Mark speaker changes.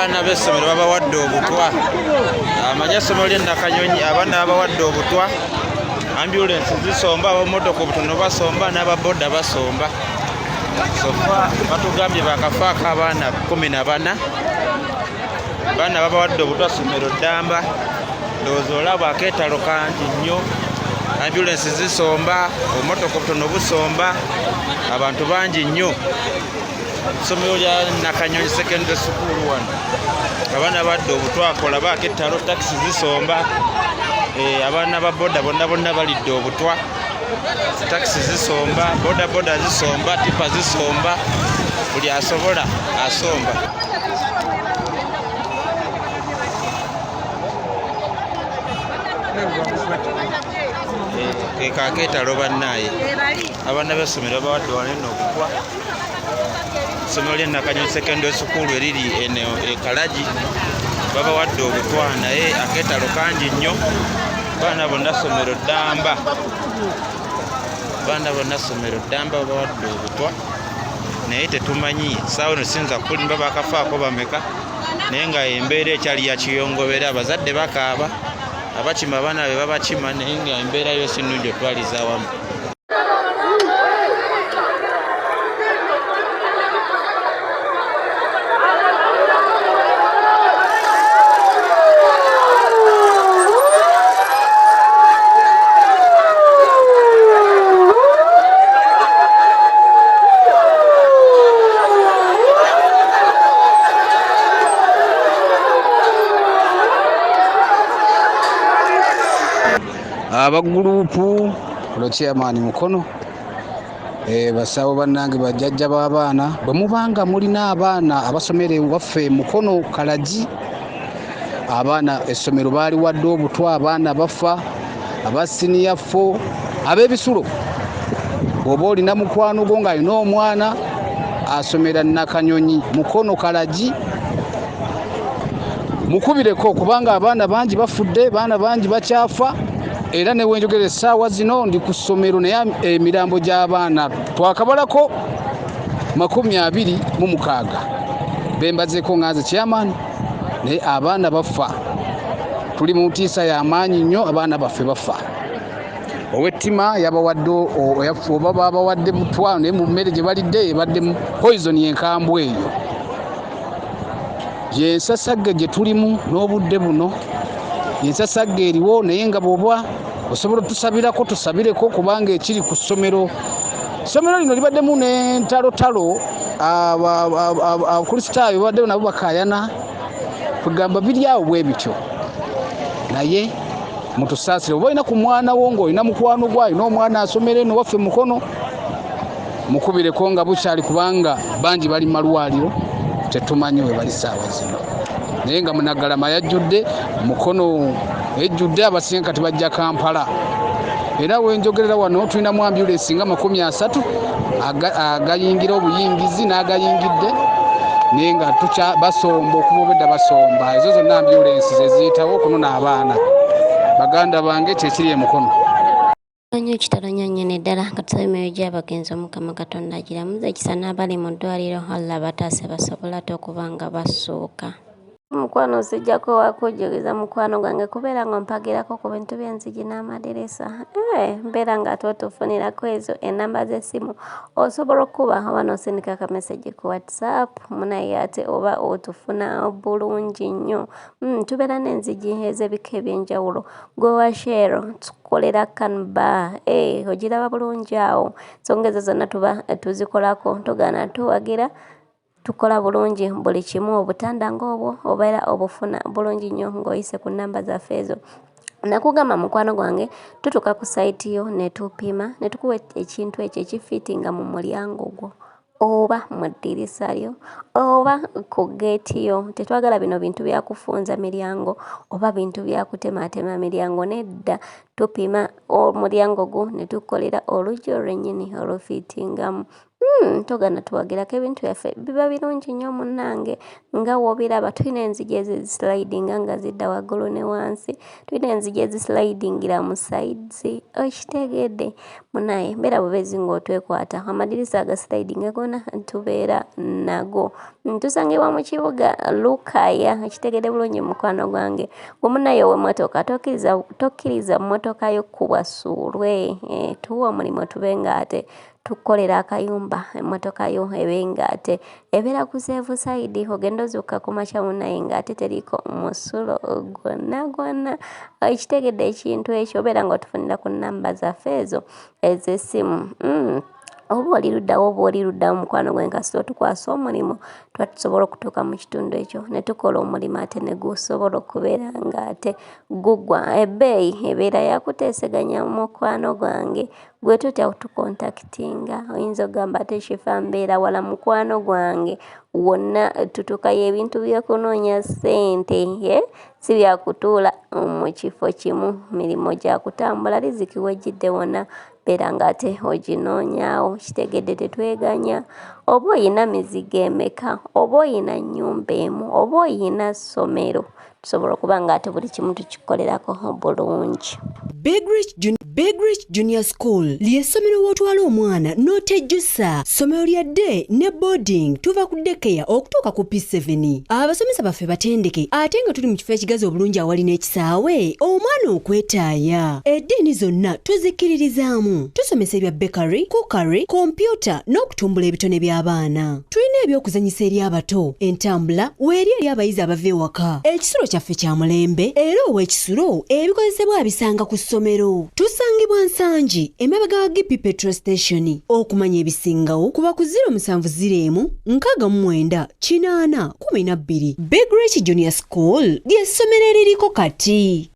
Speaker 1: abaana besomero babawadde obutwa. Amanya essomero ly'e Nakanyonyi abaana babawadde obutwa. Ambulance zisomba, abamotoka obutono basomba, n'ababoda basomba. Sofa batugambye bakafaako abaana 14. Abaana babawadde obutwa ssomero ddamba. Ndowooza olaba akeetalo kangi nnyo. Ambulance zisomba, obumotoka obutono busomba, abantu bangi nnyo. Essomero lya Nakanyonyi Secondary School wano. Abaana badde obutwa kolaba akeetalo, taxi zisomba. Abaana ba boda bonna balidde obutwa. Taxi zisomba, boda zisomba, tipa zisomba. Buli asobola asomba. Keetalo bannaye. Abaana b'essomero bawadde wanene obutwa. Essomero ly'e Nakanyonyi Secondary School eriri eno Kalagi babawadde obutwa naye akeetalo kangi nnyo. Abaana bonna ssomero ddamba. Abaana bonna ssomero ddamba babawadde obutwa. Naye tetumanyi ssaawa eno siyinza kulimba bakafaako bameka. Naye nga embeera ekyali ya kiyongobera, abazadde bakaaba. Abakima abaana be babakima naye nga embeera yo si nnungi otwaliza awamu.
Speaker 2: Abagurupu lo chairman mukono basawo bannange bajjajja b'abaana bwe mubanga mulina abaana abasomere waffe mukono Kalagi abaana essomero baali wadde obutwa abaana bafa abasiniya fo ab'ebisulo bw'oba olina mukwano gwo ng'alina omwana asomera Nakanyonyi mukono Kalagi mukubireko kubanga abaana bangi bafudde baana bangi bakyafa. Era ne wenjogera essaawa zino ndi ku ssomero naye emirambo gy'abaana twakabalako 26 bembazeeko nganze chairman naye abaana bafa. Tuli mu ntiisa y'amaanyi nnyo, abaana baffe bafa. Owettima yabawadde oba babawadde butwa naye mu mmere gye balidde ebadde poison enkambwe eyo. Yensasagge gye tulimu n'obudde buno yensasagge eriwo naye nga bw'oba osobola tusabireko kubanga ekiri ku ssomero lino libaddemu n'entalotalo abakristaayo babadde nabo bakayana kugamba biri awo bwe bityo naye mutusaasire oba olina ku mwana wo ng'olina mukwano gwo alina omwana asomera eno waffe mukono mukubireko nga bukyali kubanga bangi bali malwaliro tetumanyi we bali ssaawa zino naye nga Munagalama yajjudde mukono ejjudde abasinga kati bajja Kampala. Era wenjogerera wano tulina mu ambulance nga 30 agayingira obuyingizi n'agayingidde naye nga basomba okuba obwedda basomba ezo zonna ambulance zeziyitawo okunona abaana baganda bange kyekiri e mukono.
Speaker 3: Nnyo Kitalo nnyonnyene ddala nga tusaba emyoyo gy'abagenzi Omukama Katonda agiramuze ekisa n'abali mu ddwaliro Allah bataase basobola ate okuba nga basooka. Mukwano sijjako wakujjogeza mukwano gwange kubeera nga mpagirako ku bintu by'enzigi n'amadirisa. Mbeera nga ate otufunirako ezo ennamba z'essimu osobola okuba oba n'osindika akameseji ku WhatsApp munaye ate oba otufuna bulungi nnyo. Tubeera n'enzigi ez'ebika eby'enjawulo gwe wa Shero tukolera Kanba ogiraba bulungi awo ensonga ezo zonna tuba tuzikolako togaana tuwagira tukola bulungi buli kimu obutanda ng'obwo obeera obufuna bulungi nnyo ng'oyise ku nnamba zaffe ezo. Nakugamba mukwano gwange tutuuka ku sayiti yo ne tupima ne tukuwa ekintu ekyo ekifiitinga mu mulyango gwo oba mu ddirisa lyo oba ku geeti yo. Tetwagala bino bintu byakufunza miryango oba bintu byakutemaatema miryango, nedda. Tupima omulyango gwo ne tukolera oluggi olwennyini olufiitingamu. togana tuwagirako ebintu byaffe biba birungi nnyo munnange nga w'obiraba tulina enzigi ezislidinga nga zidda waggulu ne wansi tulina enzigi ezislidingira mu sides okitegedde munaye mbeera bubezi ng'otwekwata amadirisa agaslidinga gona tubeera nago tusangibwa mu kibuga Lukaya okitegedde bulungi mukwano gwange omunaye ow'emmotoka tokkiriza mmotoka yo kubwasuulwe tuwa omulimu tube nga ate tukolera akayumba emmotoka yo ebe nga ate ebeera ku safe side ogenda ozukka ku makya munaye nga ate teriko musulo gwonna ekitegedde ekintu ekyo obeera ng'otufunira ku nnamba zaffe ezo ez'essimu oba oli luddawo mukwano gwe nkasita otukwasa omulimu tuba tusobola okutuuka mu kitundu ekyo ne tukola omulimu ate ne gusobola okubeera nga ate gugwa ebbeeyi ebeera yakuteeseganya mukwano gwange gwe tutya tukontakitinga oyinza ogamba ate kifa mbeera wala mukwano gwange wonna tutuukayo ebintu by'okunoonya ssente si byakutuula mu kifo kimu mirimu gya kutambula riziki wejjidde wonna beera nga ate oginoonyaawo kitegedde tetweganya oba oyina mizigo emeka oba oyina nnyumba emu oba oyina ssomero tusobola okuba nga ate buli kimu tukikolerako bulungi.
Speaker 4: Big Rich Junior School ly'essomero w'otwala omwana n'otejjusa ssomero lya day ne boarding tuva ku daycare okutuuka ku P7 abasomesa baffe batendeke ate nga tuli mu kifo ekigazi obulungi awali n'ekisaawe omwana okwetaaya eddiini zonna tuzikkiririzaamu tusomesa ebya bakery, cookery, kompyuta n'okutumbula ebitone by'abaana tulina ebyokuzanyisa eri abato entambula weeri eri abayizi abava ewaka ekisulo kyaffe kya mulembe era ow'ekisulo ebikozesebwa abisanga ku ssomero tusangibwa Nsangi emabega wa Gipi petrol station okumanya ebisingawo kuba ku 0701 69 812 Big Rich Junior School ly'essomero eririko kati.